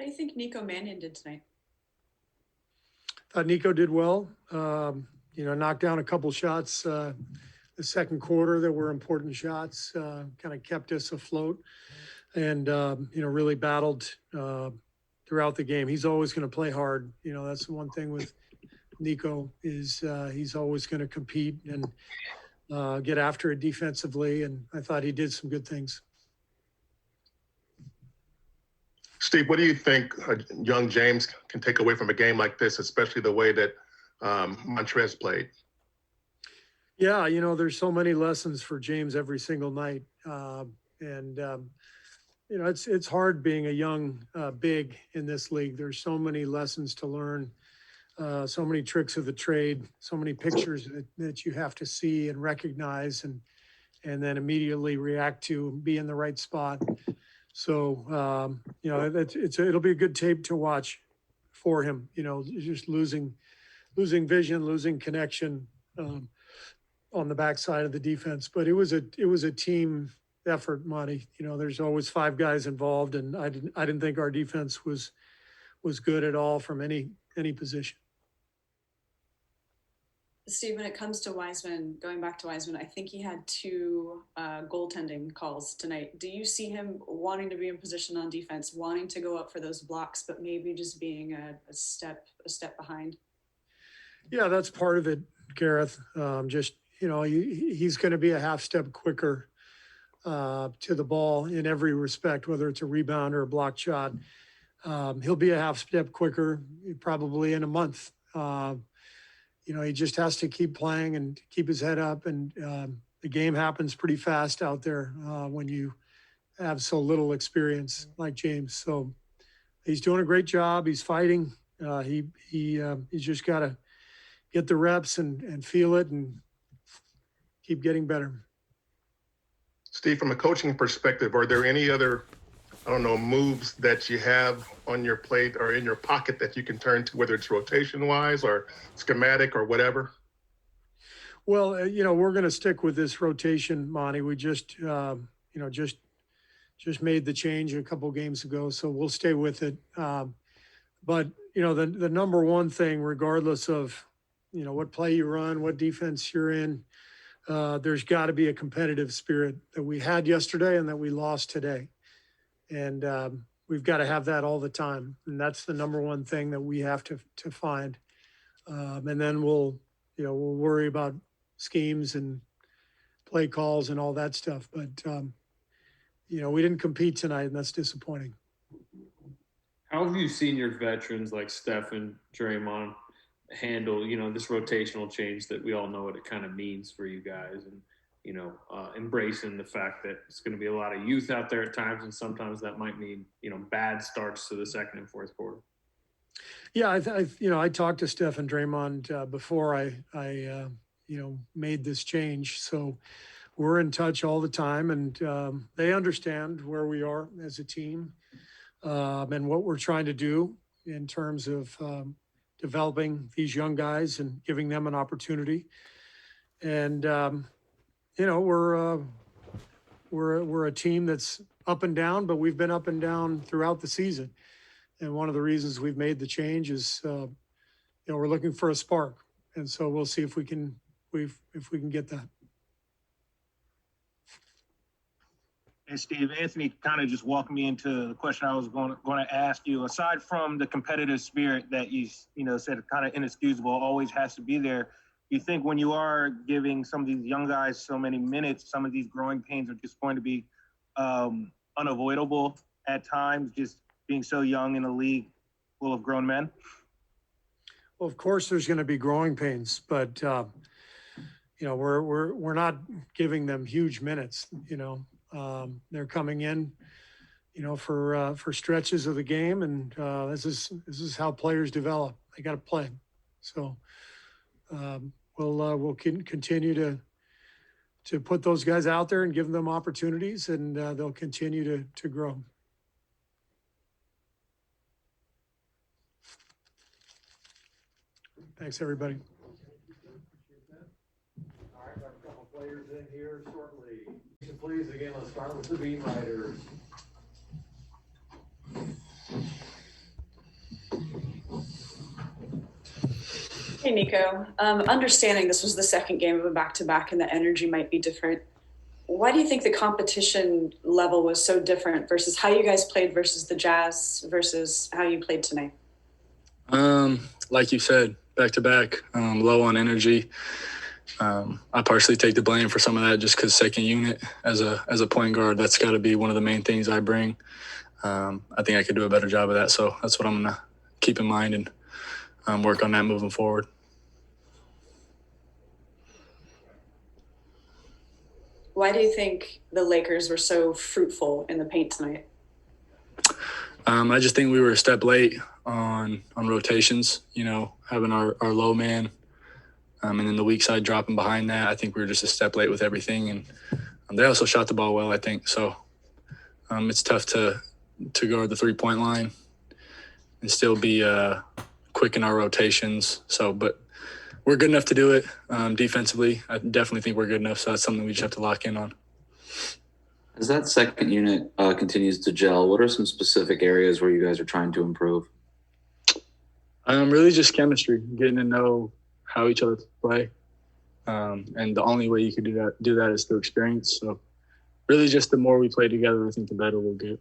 do you think Nico Mannion did tonight? Thought Nico did well. Knocked down a couple shots the second quarter that were important shots, kind of kept us afloat and, really battled throughout the game. He's always going to play hard. That's the one thing with Nico is he's always going to compete and get after it defensively. And I thought he did some good things. Steve, what do you think young James can take away from a game like this, especially the way that Montrez played? Yeah, there's so many lessons for James every single night. It's hard being a young big in this league. There's so many lessons to learn, so many tricks of the trade, so many pictures that you have to see and recognize and then immediately react to and be in the right spot. So, it'll be a good tape to watch for him, just losing vision, losing connection on the backside of the defense. But it was a team effort, Monty. There's always five guys involved, and I didn't think our defense was good at all from any position. Steve, when it comes to Wiseman, going back to Wiseman, I think he had two goaltending calls tonight. Do you see him wanting to be in position on defense, wanting to go up for those blocks, but maybe just being a step behind? Yeah, that's part of it, Gareth. He's going to be a half step quicker to the ball in every respect, whether it's a rebound or a block shot. He'll be a half step quicker probably in a month. He just has to keep playing and keep his head up. And the game happens pretty fast out there when you have so little experience like James. So he's doing a great job. He's fighting. He's just got to get the reps and feel it and keep getting better. Steve, from a coaching perspective, are there any other, moves that you have on your plate or in your pocket that you can turn to, whether it's rotation-wise or schematic or whatever? Well, we're going to stick with this rotation, Monty. We just made the change a couple games ago, so we'll stay with it. But the number one thing, regardless of what play you run, what defense you're in, there's got to be a competitive spirit that we had yesterday and that we lost today. And we've got to have that all the time. And that's the number one thing that we have to find. And then we'll worry about schemes and play calls and all that stuff. But, we didn't compete tonight, and that's disappointing. How have you seen your veterans like Steph and Draymond handle, this rotational change that we all know what it kind of means for you guys, and embracing the fact that it's going to be a lot of youth out there at times, and sometimes that might mean bad starts to the second and fourth quarter? Yeah, I talked to Steph and Draymond before I made this change, so we're in touch all the time, and they understand where we are as a team and what we're trying to do in terms of developing these young guys and giving them an opportunity. And we're a team that's up and down, but we've been up and down throughout the season. And one of the reasons we've made the change is we're looking for a spark, and so we'll see if we can get that. And Steve, Anthony kind of just walked me into the question I was going to ask you. Aside from the competitive spirit that you said kind of inexcusable, always has to be there, you think when you are giving some of these young guys so many minutes, some of these growing pains are just going to be unavoidable at times, just being so young in a league full of grown men? Well, of course there's going to be growing pains, but we're not giving them huge minutes. They're coming in, for stretches of the game, and this is how players develop. They got to play. So we'll continue to put those guys out there and give them opportunities, and they'll continue to grow. Thanks, everybody. All right, got a couple players in here shortly. Please, again, let's start with the beat writers. Hey, Nico. Understanding this was the second game of a back-to-back and the energy might be different, why do you think the competition level was so different versus how you guys played versus the Jazz versus how you played tonight? Like you said, back-to-back, low on energy. I partially take the blame for some of that just because second unit as a point guard, that's got to be one of the main things I bring. I think I could do a better job of that, so that's what I'm going to keep in mind and work on that moving forward. Why do you think the Lakers were so fruitful in the paint tonight? I just think we were a step late on rotations, having our low man and then the weak side dropping behind that. I think we were just a step late with everything. And they also shot the ball well, I think. So it's tough to guard the three-point line and still be quick in our rotations. But we're good enough to do it defensively. I definitely think we're good enough, so that's something we just have to lock in on. As that second unit continues to gel, what are some specific areas where you guys are trying to improve? Really just chemistry, getting to know how each other play. And the only way you could do that is through experience. So really just the more we play together, I think the better we'll get.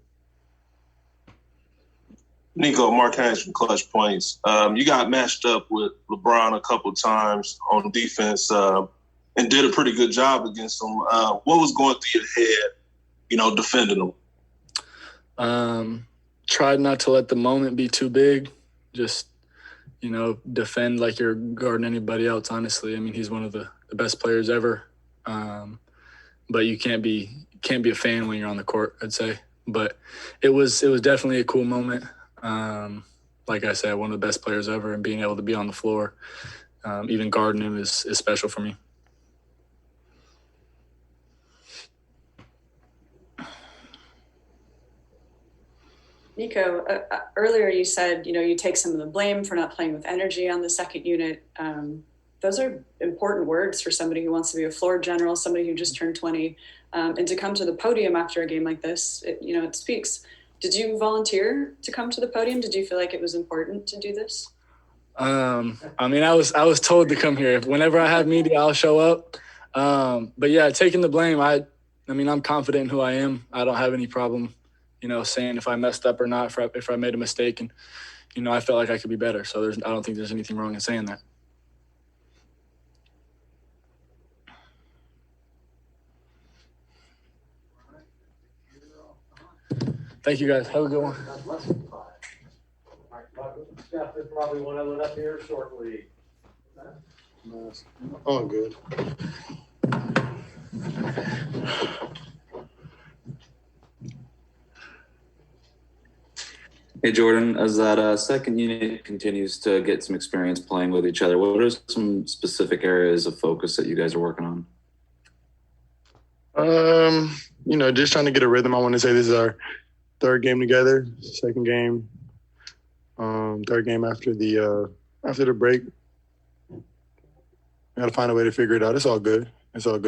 Nico, Mark Haynes from Clutch Points. You got matched up with LeBron a couple of times on defense and did a pretty good job against him. What was going through your head, defending him? Tried not to let the moment be too big. Just, defend like you're guarding anybody else, honestly. I mean, he's one of the best players ever. But you can't be a fan when you're on the court, I'd say. But it was definitely a cool moment. Like I said, one of the best players ever, and being able to be on the floor, even guarding him is special for me. Nico, earlier you said, you take some of the blame for not playing with energy on the second unit. Those are important words for somebody who wants to be a floor general, somebody who just turned 20, and to come to the podium after a game like this, it speaks. Did you volunteer to come to the podium? Did you feel like it was important to do this? I was told to come here. Whenever I have media, I'll show up. But yeah, taking the blame, I'm confident in who I am. I don't have any problem, saying if I messed up or not, if I made a mistake, and I felt like I could be better. So I don't think there's anything wrong in saying that. Thank you, guys. Have a good one. Steph, there's probably one other up here shortly. Oh, good. Hey, Jordan, as that second unit continues to get some experience playing with each other, what are some specific areas of focus that you guys are working on? Just trying to get a rhythm. I want to say this is our third game together, second game, third game after the break. We got to find a way to figure it out. It's all good.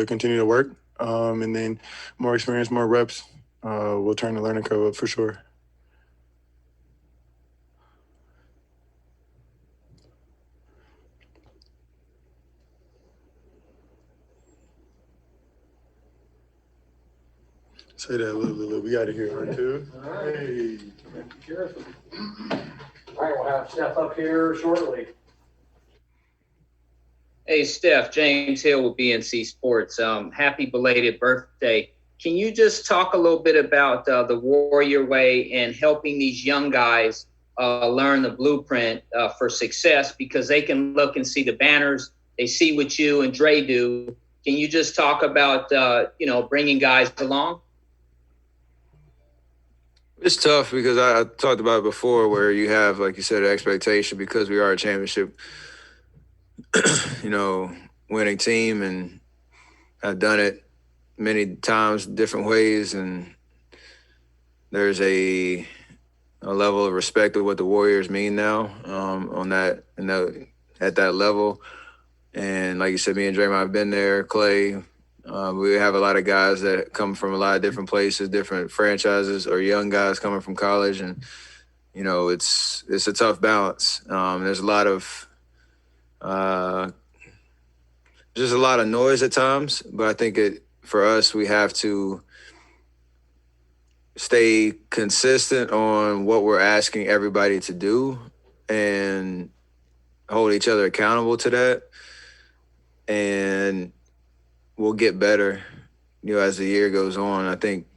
Continue to work. And then more experience, more reps. We'll turn the learning curve up for sure. Say that, Lulu. We got to hear her too. Hey. All right, we'll have Steph up here shortly. Hey, Steph, James Hill with BNC Sports. Happy belated birthday. Can you just talk a little bit about the Warrior Way and helping these young guys learn the blueprint for success, because they can look and see the banners, they see what you and Dre do. Can you just talk about, bringing guys along? It's tough because I talked about it before, where you have, like you said, an expectation because we are a championship, winning team, and I've done it many times, different ways, and there's a level of respect of what the Warriors mean now at that level. And like you said, me and Draymond have been there, Clay. We have a lot of guys that come from a lot of different places, different franchises, or young guys coming from college. And, it's a tough balance. There's a lot of Just a lot of noise at times, but I think for us, we have to stay consistent on what we're asking everybody to do and hold each other accountable to that. And we'll get better, as the year goes on. I think,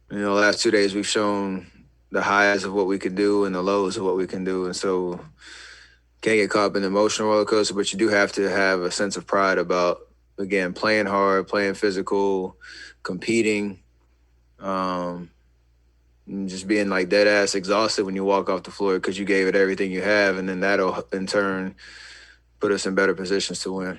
the last 2 days we've shown the highs of what we can do and the lows of what we can do. And so can't get caught up in the emotional roller coaster, but you do have to have a sense of pride about, again, playing hard, playing physical, competing, and just being like dead ass exhausted when you walk off the floor because you gave it everything you have. And then that'll in turn put us in better positions to win.